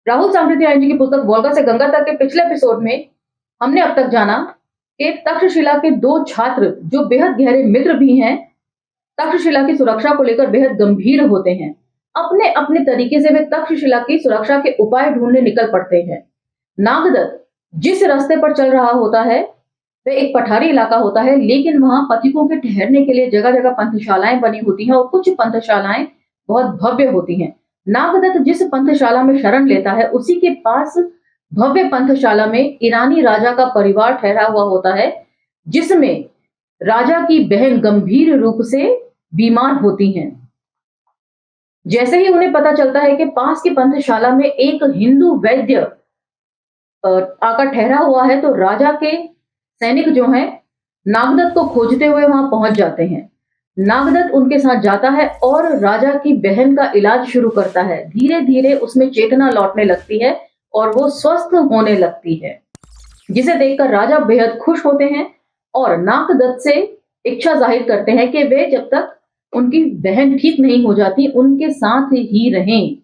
राहुल सांकृत्यायन जी की पुस्तक वोल्गा से गंगा तक के पिछले एपिसोड में हमने अब तक जाना कि तक्षशिला के दो छात्र जो बेहद गहरे मित्र भी हैं, तक्षशिला की सुरक्षा को लेकर बेहद गंभीर होते हैं। अपने अपने तरीके से वे तक्षशिला की सुरक्षा के उपाय ढूंढने निकल पड़ते हैं। नागदत्त जिस रास्ते पर चल रहा होता है वह एक पठारी इलाका होता है, लेकिन वहां पथिकों के ठहरने के लिए जगह जगह पंथशालाएं बनी होती हैं और कुछ पंथशालाएं बहुत भव्य होती हैं। नागदत्त जिस पंथशाला में शरण लेता है उसी के पास भव्य पंथशाला में ईरानी राजा का परिवार ठहरा हुआ होता है, जिसमें राजा की बहन गंभीर रूप से बीमार होती हैं। जैसे ही उन्हें पता चलता है कि पास की पंथशाला में एक हिंदू वैद्य आकर ठहरा हुआ है, तो राजा के सैनिक जो हैं नागदत्त को खोजते हुए वहां पहुंच जाते हैं। नागदत्त उनके साथ जाता है और राजा की बहन का इलाज शुरू करता है। धीरे धीरे उसमें चेतना लौटने लगती है और वो स्वस्थ होने लगती है, जिसे देखकर राजा बेहद खुश होते हैं और नागदत्त से इच्छा जाहिर करते हैं कि वे जब तक उनकी बहन ठीक नहीं हो जाती उनके साथ ही रहें,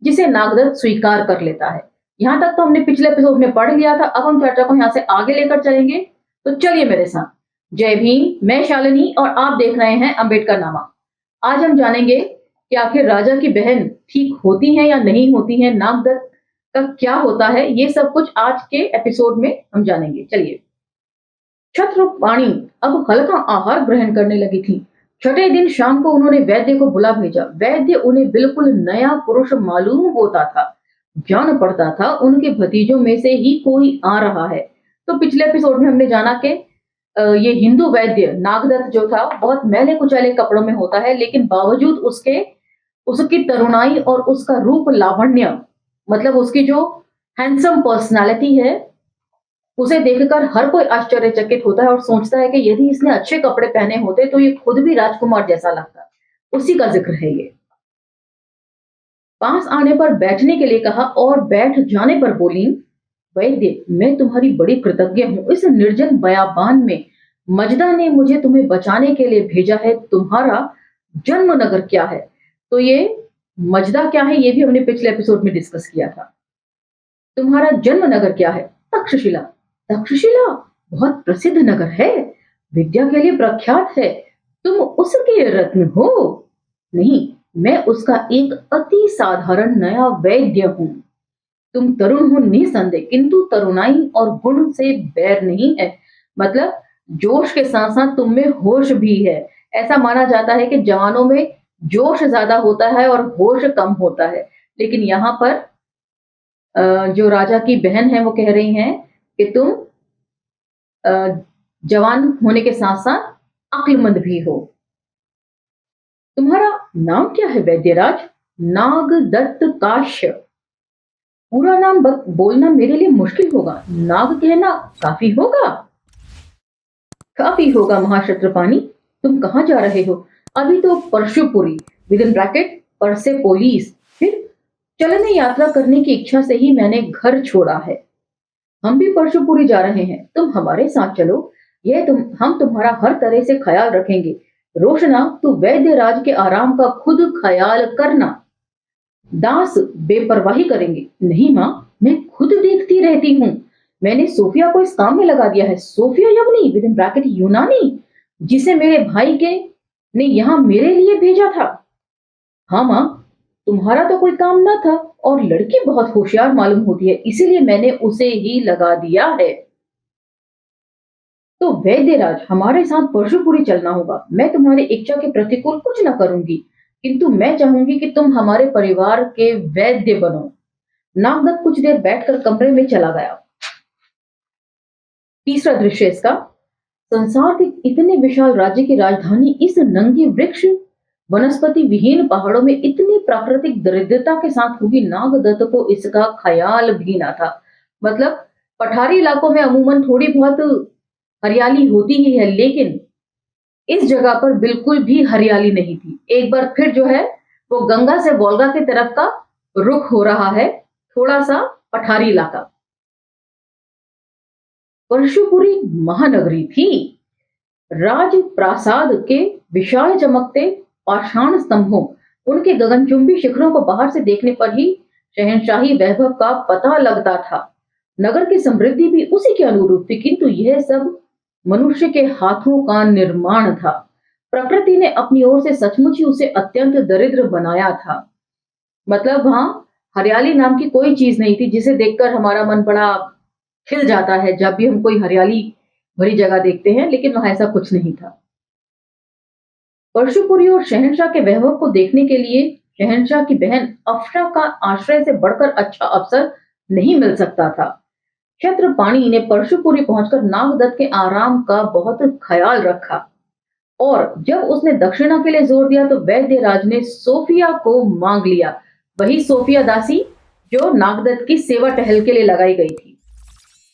जिसे नागदत्त स्वीकार कर लेता है। यहां तक तो हमने पिछले एपिसोड में पढ़ लिया था। अब हम चर्चा को यहां से आगे लेकर चलेंगे, तो चलिए मेरे साथ। जय भीम, मैं शालिनी और आप देख रहे हैं अंबेडकर नामा। आज हम जानेंगे कि आखिर राजा की बहन ठीक होती है या नहीं होती है, नागदत्त का क्या होता है, ये सब कुछ आज के एपिसोड में हम जानेंगे। चलिए। छत्रपाणी अब हल्का आहार ग्रहण करने लगी थी। छठे दिन शाम को उन्होंने वैद्य को बुला भेजा। वैद्य उन्हें बिल्कुल नया पुरुष मालूम होता था। जान पड़ता था उनके भतीजों में से ही कोई आ रहा है। तो पिछले एपिसोड में हमने जाना कि ये हिंदू वैद्य नागदत्त जो था बहुत मैले कुचैले कपड़ों में होता है, लेकिन बावजूद उसकी तरुणाई और उसका रूप लावण्य, मतलब उसकी जो हैंडसम पर्सनालिटी है, उसे देखकर हर कोई आश्चर्यचकित होता है और सोचता है कि यदि इसने अच्छे कपड़े पहने होते तो ये खुद भी राजकुमार जैसा लगता। उसी का जिक्र है ये। पास आने पर बैठने के लिए कहा और बैठ जाने पर बोली, वैद्य, मैं तुम्हारी बड़ी कृतज्ञ हूं। इस निर्जन बयाबान में मजदा ने मुझे तुम्हें बचाने के लिए भेजा है। तुम्हारा जन्म नगर क्या है? तो ये मजदा क्या है ये भी हमने पिछले एपिसोड में डिस्कस किया था। तुम्हारा जन्म नगर क्या है? तक्षशिला। तक्षशिला बहुत प्रसिद्ध नगर है, विद्या के लिए प्रख्यात है। तुम उसके रत्न हो? नहीं, मैं उसका एक अति साधारण नया वैद्य हूं। तुम तरुण हो निसंदेह, किंतु तरुणाई और गुण से बैर नहीं है। मतलब जोश के साथ साथ तुम में होश भी है। ऐसा माना जाता है कि जवानों में जोश ज्यादा होता है और होश कम होता है, लेकिन यहाँ पर जो राजा की बहन है वो कह रही हैं कि तुम जवान होने के साथ साथ अक्लमंद भी हो। तुम्हारा नाम क्या है वैद्यराज? नागदत्त काश्य। पूरा नाम बोलना मेरे लिए मुश्किल होगा, नाग कहना काफी होगा। काफी होगा महाक्षत्रपाणी। तुम कहाँ जा रहे हो? अभी तो परशुपुरी विद इन ब्रैकेट परसेपोलिस, फिर चलने यात्रा करने की इच्छा से ही मैंने घर छोड़ा है। हम भी परशुपुरी जा रहे हैं, तुम हमारे साथ चलो। हम तुम्हारा हर तरह से ख्याल रखेंगे। रोशना, तू वैद्य राज के आराम का खुद ख्याल करना। दास बेपरवाही करेंगे। नहीं माँ, मैं खुद देखती रहती हूँ। मैंने सोफिया को इस काम में लगा दिया है। सोफिया यवनी विद इन ब्रैकेट यूनानी, जिसे मेरे भाई के ने यहाँ मेरे लिए भेजा था। हाँ माँ, तुम्हारा तो कोई काम ना था और लड़की बहुत होशियार मालूम होती है, इसीलिए मैंने उसे ही लगा दिया है। तो वैद्यराज, हमारे साथ परशुपुरी चलना होगा। मैं तुम्हारी इच्छा के प्रतिकूल कुछ ना करूंगी, किंतु मैं चाहूंगी कि तुम हमारे परिवार के वैद्य बनो। नागदत्त कुछ देर बैठकर कमरे में चला गया। तीसरा दृश्य इसका, संसार के इतने विशाल राज्य की राजधानी इस नंगे वृक्ष वनस्पति विहीन पहाड़ों में इतनी प्राकृतिक दरिद्रता के साथ होगी, नागदत्त को इसका ख्याल भी ना था। मतलब पठारी इलाकों में अमूमन थोड़ी बहुत हरियाली होती ही है, लेकिन इस जगह पर बिल्कुल भी हरियाली नहीं थी। एक बार फिर जो है वो गंगा से वोल्गा की तरफ का रुख हो रहा है, थोड़ा सा पठारी इलाका। परशुपुरी महानगरी थी। राज प्रासाद के विशाल चमकते पाषाण स्तंभों, उनके गगनचुंबी शिखरों को बाहर से देखने पर ही शहंशाही वैभव का पता लगता था। नगर की समृद्धि भी उसी के अनुरूप थी, किंतु यह सब मनुष्य के हाथों का निर्माण था। प्रकृति ने अपनी ओर से सचमुच ही उसे अत्यंत दरिद्र बनाया था। मतलब वहां हरियाली नाम की कोई चीज नहीं थी जिसे देखकर हमारा मन बड़ा खिल जाता है जब भी हम कोई हरियाली भरी जगह देखते हैं, लेकिन वहां ऐसा कुछ नहीं था। परशुपुरी और शहंशाह के वैभव को देखने के लिए शहंशाह की बहन अफरा का आश्रय से बढ़कर अच्छा अवसर नहीं मिल सकता था। क्षत्रपाणि ने परशुपुरी पहुंचकर नागदत्त के आराम का बहुत ख्याल रखा, और जब उसने दक्षिणा के लिए जोर दिया तो वैद्यराज ने सोफिया को मांग लिया। वही सोफिया दासी जो नागदत्त की सेवा टहल के लिए लगाई गई थी।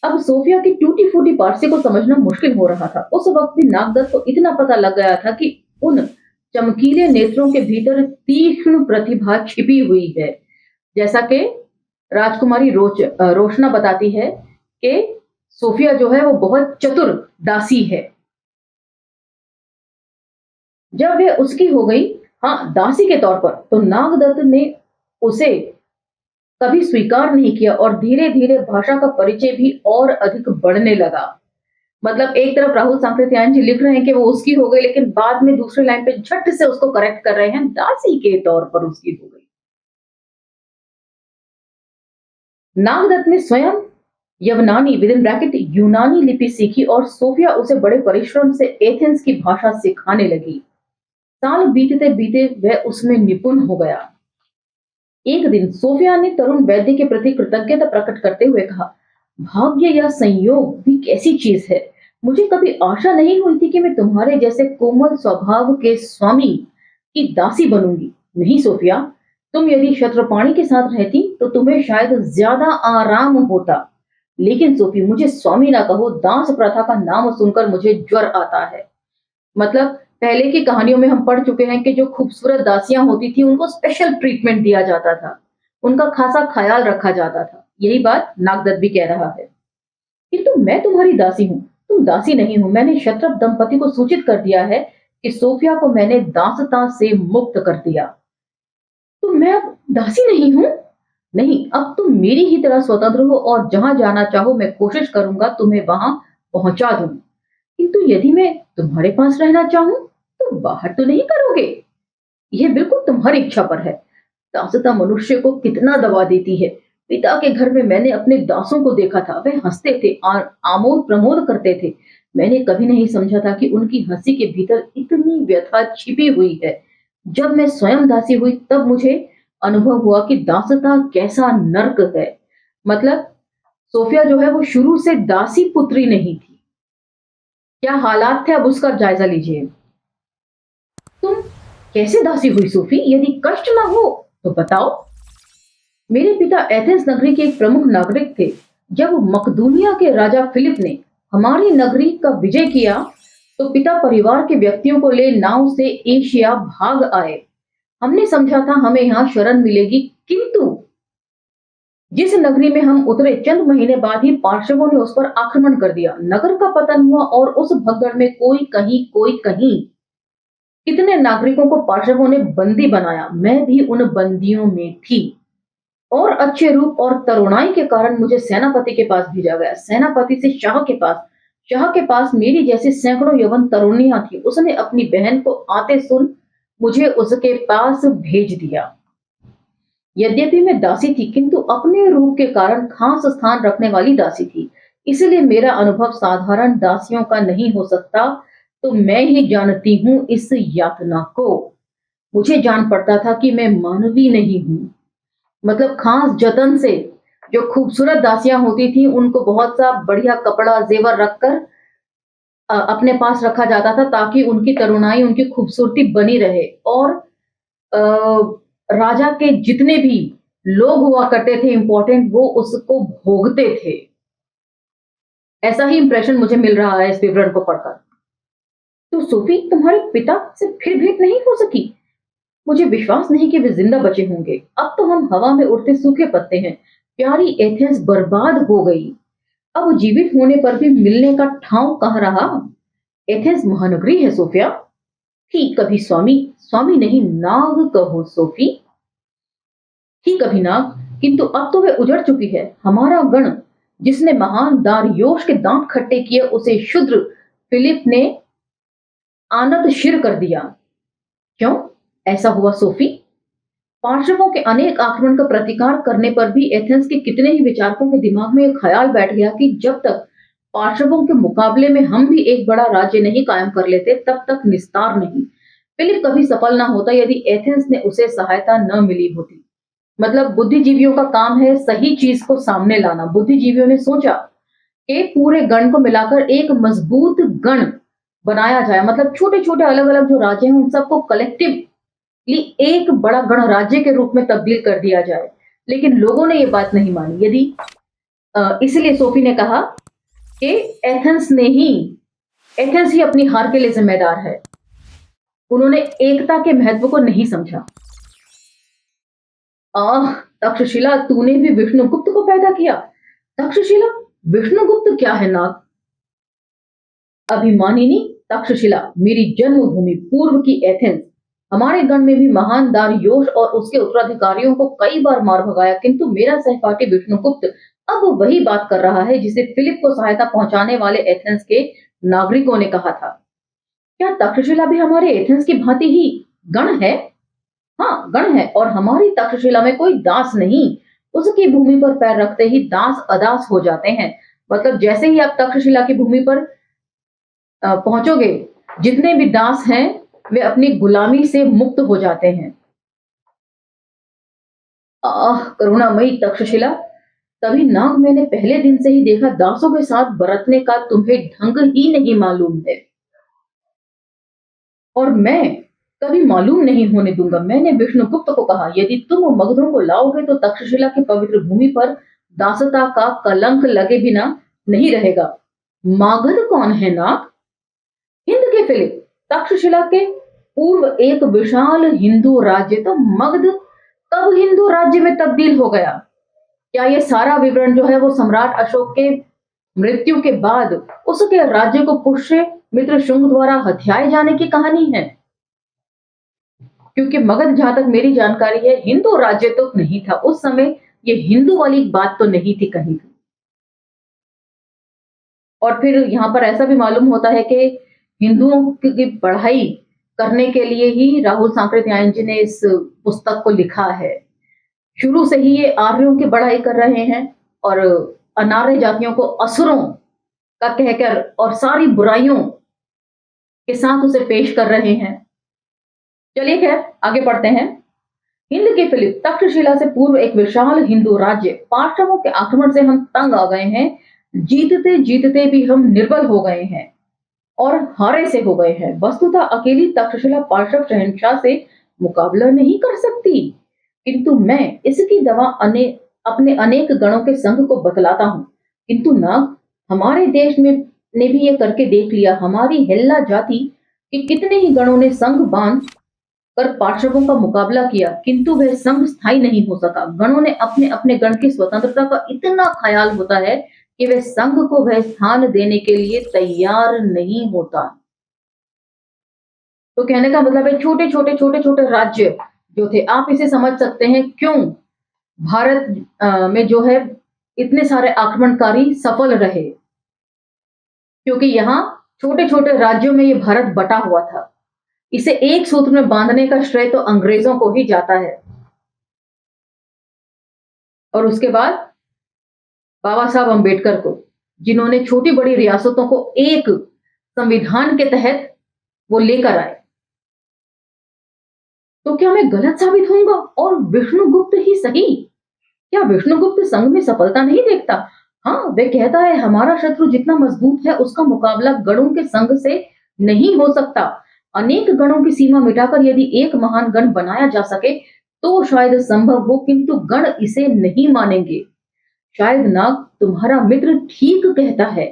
अब सोफिया की टूटी फूटी पारसी को समझना मुश्किल हो रहा था। उस वक्त भी नागदत्त को इतना पता लग गया था कि उन चमकीले नेत्रों के भीतर तीक्ष्ण प्रतिभा छिपी हुई है। जैसा कि राजकुमारी रोशना बताती है कि सोफिया जो है वो बहुत चतुर दासी है। जब वह उसकी हो गई, हाँ दासी के तौर पर, तो नागदत्त ने उसे कभी स्वीकार नहीं किया और धीरे धीरे भाषा का परिचय भी और अधिक बढ़ने लगा। मतलब एक तरफ राहुल सांकृत्यायन जी लिख रहे हैं कि वो उसकी हो गई, लेकिन बाद में दूसरे लाइन पे झट से उसको करेक्ट कर रहे हैं, दासी के तौर पर उसकी हो गई। नागदत्त ने स्वयं यवनानी विद इन ब्रैकेट यूनानी लिपि सीखी और सोफिया उसे बड़े परिश्रम से एथेंस की भाषा सिखाने लगी। साल बीतते बीते वह उसमें निपुण हो गया। एक दिन सोफिया ने तरुण वैद्य के प्रति कृतज्ञता प्रकट करते हुए कहा, भाग्य या संयोग भी कैसी चीज है। मुझे कभी आशा नहीं हुई थी कि मैं तुम्हारे जैसे कोमल स्वभाव के स्वामी की दासी बनूंगी। नहीं सोफिया, तुम यदि क्षत्रपाणि के साथ रहती तो तुम्हें शायद ज्यादा आराम होता। लेकिन सोफी, मुझे स्वामी ना कहो, दास प्रथा का नाम सुनकर मुझे ज्वर आता है। मतलब पहले की कहानियों में हम पढ़ चुके हैं कि जो खूबसूरत दासियां होती थी उनको स्पेशल ट्रीटमेंट दिया जाता था, उनका खासा ख्याल रखा जाता था। यही बात नागदत्त भी कह रहा है। किंतु मैं तुम्हारी दासी हूं, तुम दासी नहीं हो। मैंने क्षत्रप दंपति को सूचित कर दिया है कि सोफिया को मैंने दासता से मुक्त कर दिया। तो मैं अब दासी नहीं हूं? नहीं, अब तुम मेरी ही तरह स्वतंत्र हो और जहां जाना चाहो मैं कोशिश करूंगा तुम्हें वहां पहुंचा दूं। किंतु यदि मैं तुम्हारे पास रहना चाहूं तो बाहर तो नहीं करोगे? यह बिल्कुल तुम्हारी इच्छा पर है। दासता मनुष्य को कितना दबा देती है। पिता के घर में मैंने अपने दासों को देखा था, वे हंसते थे और आमोद प्रमोद करते थे। मैंने कभी नहीं समझा था कि उनकी हंसी के भीतर इतनी व्यथा छिपी हुई है। जब मैं स्वयं दासी हुई तब मुझे अनुभव हुआ कि दासता कैसा नर्क है। मतलब सोफिया जो है वो शुरू से दासी पुत्री नहीं थी। क्या हालात थे अब उसका जायजा लीजिए। तुम कैसे दासी हुई सोफी? यदि कष्ट ना हो तो बताओ। मेरे पिता एथेंस नगरी के एक प्रमुख नागरिक थे। जब मकदूनिया के राजा फिलिप ने हमारी नगरी का विजय किया तो पिता परिवार के व्यक्तियों को ले नाव से एशिया भाग आए। हमने समझा था हमें यहाँ शरण मिलेगी, किंतु जिस नगरी में हम उतरे चंद महीने बाद ही पार्श्वों ने उस पर आक्रमण कर दिया। नगर का पतन हुआ और उस भगदड़ में कोई कहीं कितने नागरिकों को पार्श्वों ने बंदी बनाया। मैं भी उन बंदियों में थी और अच्छे रूप और तरुणाई के कारण मुझे सेनापति के पास भेजा गया। सेनापति से शाह के पास, शाह के पास मेरी जैसी सैकड़ों यौवन तरुणियां थी। उसने अपनी बहन को आते सुन मुझे उसके पास भेज दिया। यद्यपि मैं दासी थी किंतु अपने रूप के कारण खास स्थान रखने वाली दासी थी। इसलिए मेरा अनुभव साधारण दासियों का नहीं हो सकता। तो मैं ही जानती हूं इस यातना को। मुझे जान पड़ता था कि मैं मानवी नहीं हूं। मतलब खास जतन से जो खूबसूरत दासियां होती थी उनको बहुत सा बढ़िया कपड़ा जेवर रखकर अपने पास रखा जाता था ताकि उनकी तरुणाई, उनकी खूबसूरती बनी रहे। और अ, राजा के जितने भी लोग हुआ करते थे इंपॉर्टेंट, वो उसको भोगते थे। ऐसा ही इंप्रेशन मुझे मिल रहा है इस विवरण को पढ़कर। तो सोफी, तुम्हारे पिता से फिर भेंट नहीं हो सकी? मुझे विश्वास नहीं कि वे जिंदा बचे होंगे। अब तो हम हवा में उड़ते सूखे पत्ते हैं। प्यारी एथेंस बर्बाद हो गई। अब जीवित होने पर भी मिलने का ठाव कहाँ रहा? एथेंस महानगरी है सोफिया। ठीक कभी स्वामी, स्वामी नहीं नाग कहो सोफी। ठीक कभी नाग। किंतु अब तो वे उजड़ चुकी है। हमारा गण जिसने महान दारियोश के दांत खट्टे किए, उसे शूद्र फिलिप ने आनत शिर कर दिया। क्यों ऐसा हुआ सोफी? पार्श्वों के अनेक आक्रमण का प्रतिकार करने पर भी एथेंस के कितने ही विचारकों के दिमाग में एक ख्याल बैठ गया कि जब तक पार्श्वों के मुकाबले में हम भी एक बड़ा राज्य नहीं कायम कर लेते, तब तक निस्तार नहीं। फिलिप कभी सफल ना होता यदि एथेंस ने उसे सहायता न मिली होती। मतलब बुद्धिजीवियों का काम है सही चीज को सामने लाना। बुद्धिजीवियों ने सोचा कि पूरे गण को मिलाकर एक मजबूत गण बनाया जाए, मतलब छोटे छोटे अलग अलग जो राज्य हैं उन सबको कलेक्टिवली एक बड़ा गणराज्य के रूप में तब्दील कर दिया जाए। लेकिन लोगों ने ये बात नहीं मानी। यदि इसलिए सोफी ने कहा कि एथेंस ही अपनी हार के लिए जिम्मेदार है। उन्होंने एकता के महत्व को नहीं समझा। आह तक्षशिला, तूने भी विष्णुगुप्त को पैदा किया। तक्षशिला, विष्णुगुप्त क्या है नाग? अभिमानिनी तक्षशिला, मेरी जन्मभूमि पूर्व की एथेंस। हमारे गण में भी महान दारियोश और उसके उत्तराधिकारियों को कई बार मार भगाया, किंतु मेरा सहपाठी विष्णुगुप्त अब वही बात कर रहा है जिसे फिलिप को सहायता पहुंचाने वाले एथेंस के नागरिकों ने कहा था। क्या तक्षशिला भी हमारे एथेंस की भांति ही गण है? हाँ, गण है, और हमारी तक्षशिला में कोई दास नहीं। उसकी भूमि पर पैर रखते ही दास अदास हो जाते हैं। मतलब जैसे ही आप तक्षशिला की भूमि पर पहुंचोगे, जितने भी दास हैं वे अपनी गुलामी से मुक्त हो जाते हैं। आह करुणामयी तक्षशिला, तभी नाग मैंने पहले दिन से ही देखा दासों के साथ बरतने का तुम्हें ढंग ही नहीं मालूम है, और मैं कभी मालूम नहीं होने दूंगा। मैंने विष्णुगुप्त को कहा यदि तुम मगधों को लाओगे तो तक्षशिला की पवित्र भूमि पर दासता का कलंक लगे बिना नहीं रहेगा। मागध कौन है नाग? हिंद के फिलिप। तक्षशिला के पूर्व एक विशाल हिंदू राज्य, तो मगध कब हिंदू राज्य में तब्दील हो गया? क्या ये सारा विवरण जो है वो सम्राट अशोक के मृत्यु के बाद उसके राज्य को पुष्य मित्र शुंग द्वारा हथियाए जाने की कहानी है? क्योंकि मगध, जहां तक मेरी जानकारी है, हिंदू राज्य तो नहीं था उस समय। ये हिंदू वाली बात तो नहीं थी कहीं भी। और फिर यहां पर ऐसा भी मालूम होता है कि हिंदुओं की पढ़ाई करने के लिए ही राहुल सांकृत्यायन जी ने इस पुस्तक को लिखा है। शुरू से ही ये आर्यों की बढ़ाई कर रहे हैं और अनार्य जातियों को असुरों का कहकर और सारी बुराइयों के साथ उसे पेश कर रहे हैं। चलिए खैर आगे बढ़ते हैं। हिंद के फिलिप, तक्षशिला से पूर्व एक विशाल हिंदू राज्य। पांडवों के आक्रमण से हम तंग आ गए हैं। जीतते जीतते भी हम निर्बल हो गए हैं और हारे से हो गए हैं। वस्तुतः अकेली तक्षशिला पार्श्व शहंशाह से मुकाबला नहीं कर सकती, किंतु मैं इसकी दवा अपने अनेक गणों के संघ को बतलाता हूं। किंतु ना, हमारे देश में ने भी ये करके देख लिया। हमारी हेल्ला जाति के कितने ही गणों ने संघ बांध कर पार्श्वों का मुकाबला किया, किंतु वह संघ स्थायी नहीं हो सका। गणों ने अपने अपने गण की स्वतंत्रता का इतना ख्याल होता है कि वह संघ को वह स्थान देने के लिए तैयार नहीं होता। तो कहने का मतलब है छोटे छोटे राज्य जो थे, आप इसे समझ सकते हैं क्यों भारत में जो है इतने सारे आक्रमणकारी सफल रहे, क्योंकि यहाँ छोटे छोटे राज्यों में ये भारत बटा हुआ था। इसे एक सूत्र में बांधने का श्रेय तो अंग्रेजों को ही जाता है। और उसके बाद बाबा साहब अंबेडकर को, जिन्होंने छोटी बड़ी रियासतों को एक संविधान के तहत वो लेकर आए। तो क्या मैं गलत साबित होऊंगा और विष्णुगुप्त ही सही? क्या विष्णुगुप्त संघ में सफलता नहीं देखता? हाँ, वह कहता है हमारा शत्रु जितना मजबूत है उसका मुकाबला गणों के संघ से नहीं हो सकता। अनेक गणों की सीमा मिटाकर यदि एक महान गण बनाया जा सके तो शायद संभव हो, किंतु गण इसे नहीं मानेंगे। शायद नाग तुम्हारा मित्र ठीक कहता है,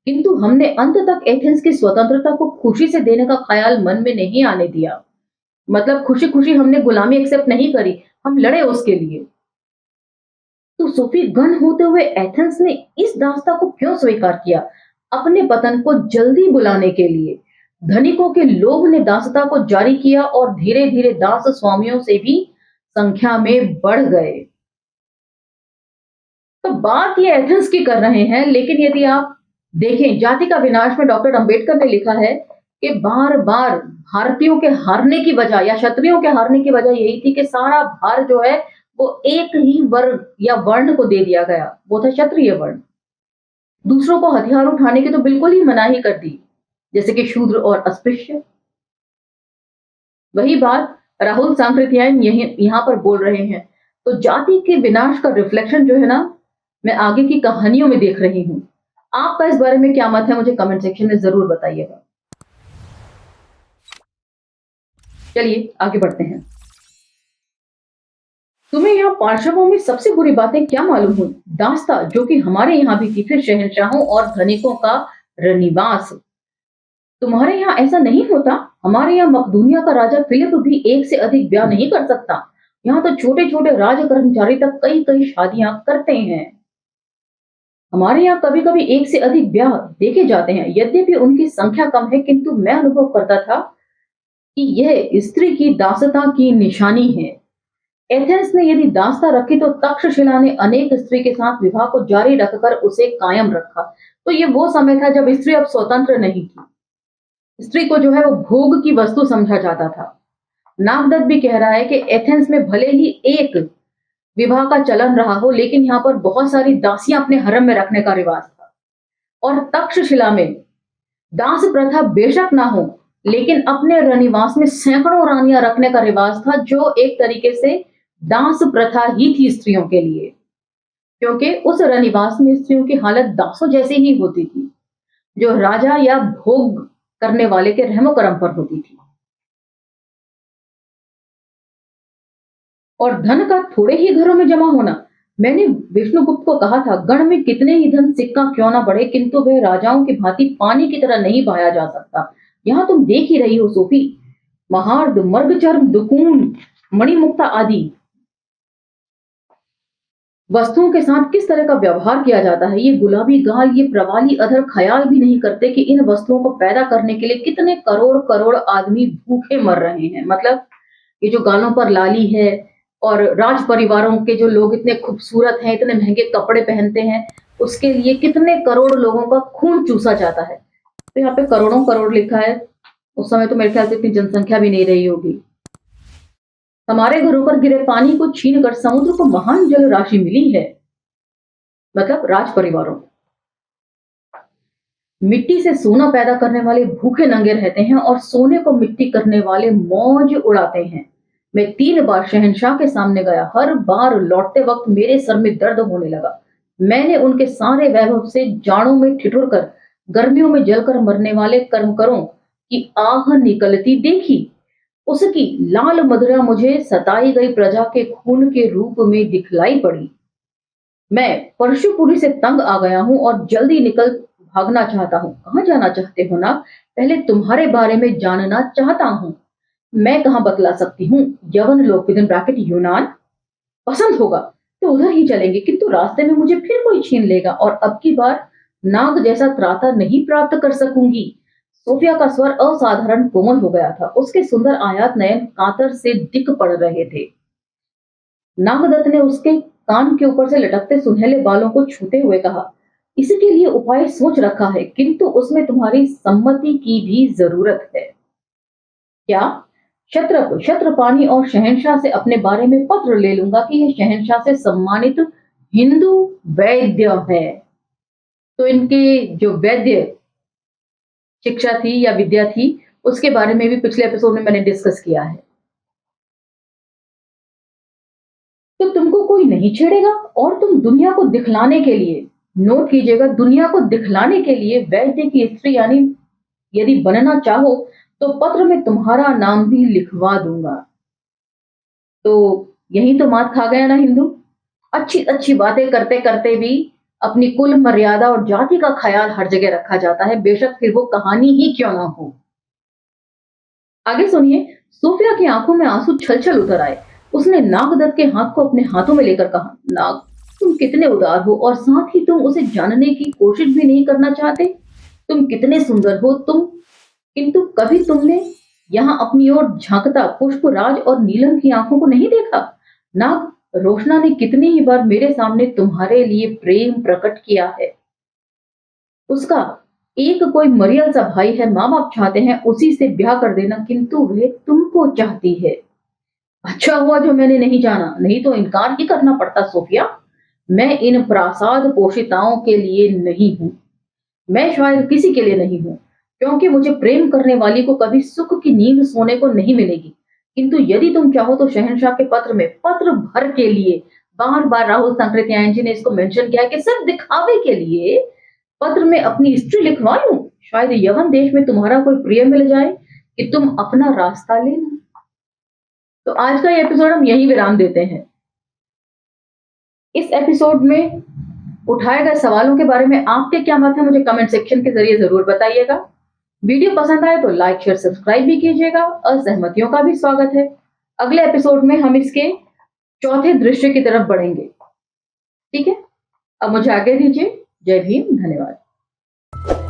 किंतु हमने अंत तक एथेंस की स्वतंत्रता को खुशी से देने का ख्याल मन में नहीं आने दिया। मतलब खुशी खुशी हमने गुलामी एक्सेप्ट नहीं करी, हम लड़े उसके लिए। तो सोफी, गण होते हुए एथेंस ने इस दास्ता को क्यों स्वीकार किया? अपने पतन को जल्दी बुलाने के लिए। धनिकों के लोभ ने दासता को जारी किया और धीरे धीरे दास स्वामियों से भी संख्या में बढ़ गए। तो बात ये एथेंस की कर रहे हैं, लेकिन यदि आप देखें जाति का विनाश में डॉक्टर अंबेडकर ने लिखा है कि बार बार भारतीयों के हारने की वजह या क्षत्रियों के हारने की वजह यही थी कि सारा भार जो है वो एक ही वर्ग या वर्ण को दे दिया गया, वो था क्षत्रिय वर्ण। दूसरों को हथियार उठाने की तो बिल्कुल ही मनाही कर दी, जैसे कि शूद्र और अस्पृश्य। वही बात राहुल सांकृत्यायन यहाँ पर बोल रहे हैं। तो जाति के विनाश का रिफ्लेक्शन जो है ना, मैं आगे की कहानियों में देख रही हूँ। आपका इस बारे में क्या मत है, मुझे कमेंट सेक्शन में जरूर बताइएगा। चलिए आगे बढ़ते हैं। तुम्हें यहाँ पार्श्वों में सबसे बुरी बातें क्या मालूम हुई? दास्ता, जो कि हमारे यहाँ भी थी, फिर शहंशाहों और धनिकों का रनिवास। तुम्हारे यहाँ ऐसा नहीं होता? हमारे यहाँ मकदूनिया का राजा फिलिप भी एक से अधिक ब्याह नहीं कर सकता। यहाँ तो छोटे छोटे राज कर्मचारी तक कई कई शादियां करते हैं। हमारे यहाँ कभी कभी एक से अधिक ब्याह देखे जाते हैं, यद्यपि उनकी संख्या कम है, किंतु मैं अनुभव करता था कि यह स्त्री की दासता की निशानी है। एथेंस ने यदि दास्ता रखी तो तक्षशिला ने अनेक स्त्री के साथ विवाह को जारी रखकर उसे कायम रखा। तो ये वो समय था जब स्त्री अब स्वतंत्र नहीं थी। स्त्री को जो है वो भोग की वस्तु समझा जाता था। नागदत्त भी कह रहा है कि एथेंस में भले ही एक विवाह का चलन रहा हो, लेकिन यहाँ पर बहुत सारी दासियां अपने हरम में रखने का रिवाज था। और तक्षशिला में दास प्रथा बेशक ना हो, लेकिन अपने रनिवास में सैकड़ों रानियां रखने का रिवाज था, जो एक तरीके से दास प्रथा ही थी स्त्रियों के लिए, क्योंकि उस रनिवास में स्त्रियों की हालत दासों जैसी ही होती थी, जो राजा या भोग करने वाले के रहमो करम पर होती थी। और धन का थोड़े ही घरों में जमा होना। मैंने विष्णुगुप्त को कहा था, गण में कितने ही धन सिक्का क्यों ना बढ़े, किंतु वह राजाओं की भांति पानी की तरह नहीं बहाया जा सकता। यहाँ तुम देख ही रही हो सोफी, महार्द, मर्गचर्म, दुकून, मणिमुक्ता आदि वस्तुओं के साथ किस तरह का व्यवहार किया जाता है। ये गुलाबी गाल, ये प्रवाली अधर ख्याल भी नहीं करते कि इन वस्तुओं को पैदा करने के लिए कितने करोड़ करोड़ आदमी भूखे मर रहे हैं। मतलब ये जो गालों पर लाली है, और राज परिवारों के जो लोग इतने खूबसूरत हैं, इतने महंगे कपड़े पहनते हैं, उसके लिए कितने करोड़ लोगों का खून चूसा जाता है। तो यहाँ पे करोड़ों करोड़ लिखा है। उस समय तो मेरे ख्याल से इतनी जनसंख्या भी नहीं रही होगी। हमारे घरों पर गिरे पानी को छीन कर समुद्र को महान जल राशि मिली है। मतलब राज परिवारों। मिट्टी से सोना पैदा करने वाले भूखे नंगे रहते हैं, और सोने को मिट्टी करने वाले मौज उड़ाते हैं। मैं 3 बार शहंशाह के सामने गया। हर बार लौटते वक्त मेरे सर में दर्द होने लगा। मैंने उनके सारे वैभव से जाड़ों में ठिठुर कर, गर्मियों में जलकर मरने वाले कर्मकरों की आह निकलती देखी। उसकी लाल मदिरा मुझे सताई गई प्रजा के खून के रूप में दिखलाई पड़ी। मैं परशुपुरी से तंग आ गया हूं और जल्दी निकल भागना चाहता हूं। कहां जाना चाहते हो ना? पहले तुम्हारे बारे में जानना चाहता हूं। मैं कहां बतला सकती हूँ? यवन लोक विदिन ब्रैकेट यूनान। पसंद होगा तो उधर ही चलेंगे, किंतु रास्ते में मुझे फिर कोई छीन लेगा, और अब की बार नाग जैसा त्राता नहीं प्राप्त कर सकूंगी। सोफिया का स्वर असाधारण कोमल हो गया था। उसके सुंदर आयात नयन कातर से दिख पड़ रहे थे। नागदत्त ने उसके कान के ऊपर से लटकते सुनहले बालों को छूते हुए कहा, इसके लिए उपाय सोच रखा है, किंतु उसमें तुम्हारी सम्मति की भी जरूरत है। क्या? क्षत्रपानी और शहंशाह से अपने बारे में पत्र ले लूंगा कि यह शहंशाह से सम्मानित हिंदू वैद्य है। तो इनके जो वैद्य शिक्षा थी या विद्या थी, उसके बारे में भी पिछले एपिसोड में मैंने डिस्कस किया है। तो तुमको कोई नहीं छेड़ेगा, और तुम दुनिया को दिखलाने के लिए, नोट कीजिएगा, दुनिया को दिखलाने के लिए वैद्य की स्त्री यानी यदि बनना चाहो तो पत्र में तुम्हारा नाम भी लिखवा दूंगा। तो यही तो मात खा गया ना हिंदू। अच्छी अच्छी बातें करते करते भी अपनी कुल मर्यादा और जाति का ख्याल हर जगह रखा जाता है, बेशक फिर वो कहानी ही क्यों ना हो। आगे सुनिए। सोफिया की आंखों में आंसू छल छल उतर आए। उसने नागदत्त के हाथ को अपने हाथों में लेकर कहा, नाग, तुम कितने उदार हो, और साथ ही तुम उसे जानने की कोशिश भी नहीं करना चाहते। तुम कितने सुंदर हो तुम, किंतु कभी तुमने यहाँ अपनी ओर झांकता पुष्पराज और नीलम की आंखों को नहीं देखा। नाग, रोशना ने कितनी ही बार मेरे सामने तुम्हारे लिए प्रेम प्रकट किया है। उसका एक कोई मरियल सा भाई है, माँ बाप चाहते हैं उसी से ब्याह कर देना, किंतु वह तुमको चाहती है। अच्छा हुआ जो मैंने नहीं जाना, नहीं तो इनकार ही करना पड़ता सोफिया। मैं इन प्रासाद पोषिताओं के लिए नहीं हूं, मैं शायद किसी के लिए नहीं हूं, क्योंकि मुझे प्रेम करने वाली को कभी सुख की नींद सोने को नहीं मिलेगी। किंतु यदि तुम चाहो तो शहंशाह के पत्र में पत्र भर के लिए, बार बार राहुल सांकृत्यायन जी ने इसको मेंशन किया है कि सिर्फ दिखावे के लिए पत्र में अपनी हिस्ट्री लिखवा लूं, शायद यवन देश में तुम्हारा कोई प्रिय मिल जाए कि तुम अपना रास्ता लेना। तो आज का ये एपिसोड हम यहीं विराम देते हैं। इस एपिसोड में उठाए गए सवालों के बारे में आपके क्या मत है, मुझे कमेंट सेक्शन के जरिए जरूर बताइएगा। वीडियो पसंद आए तो लाइक शेयर सब्सक्राइब भी कीजिएगा। असहमतियों का भी स्वागत है। अगले एपिसोड में हम इसके चौथे दृश्य की तरफ बढ़ेंगे। ठीक है, अब मुझे आगे दीजिए। जय भीम, धन्यवाद।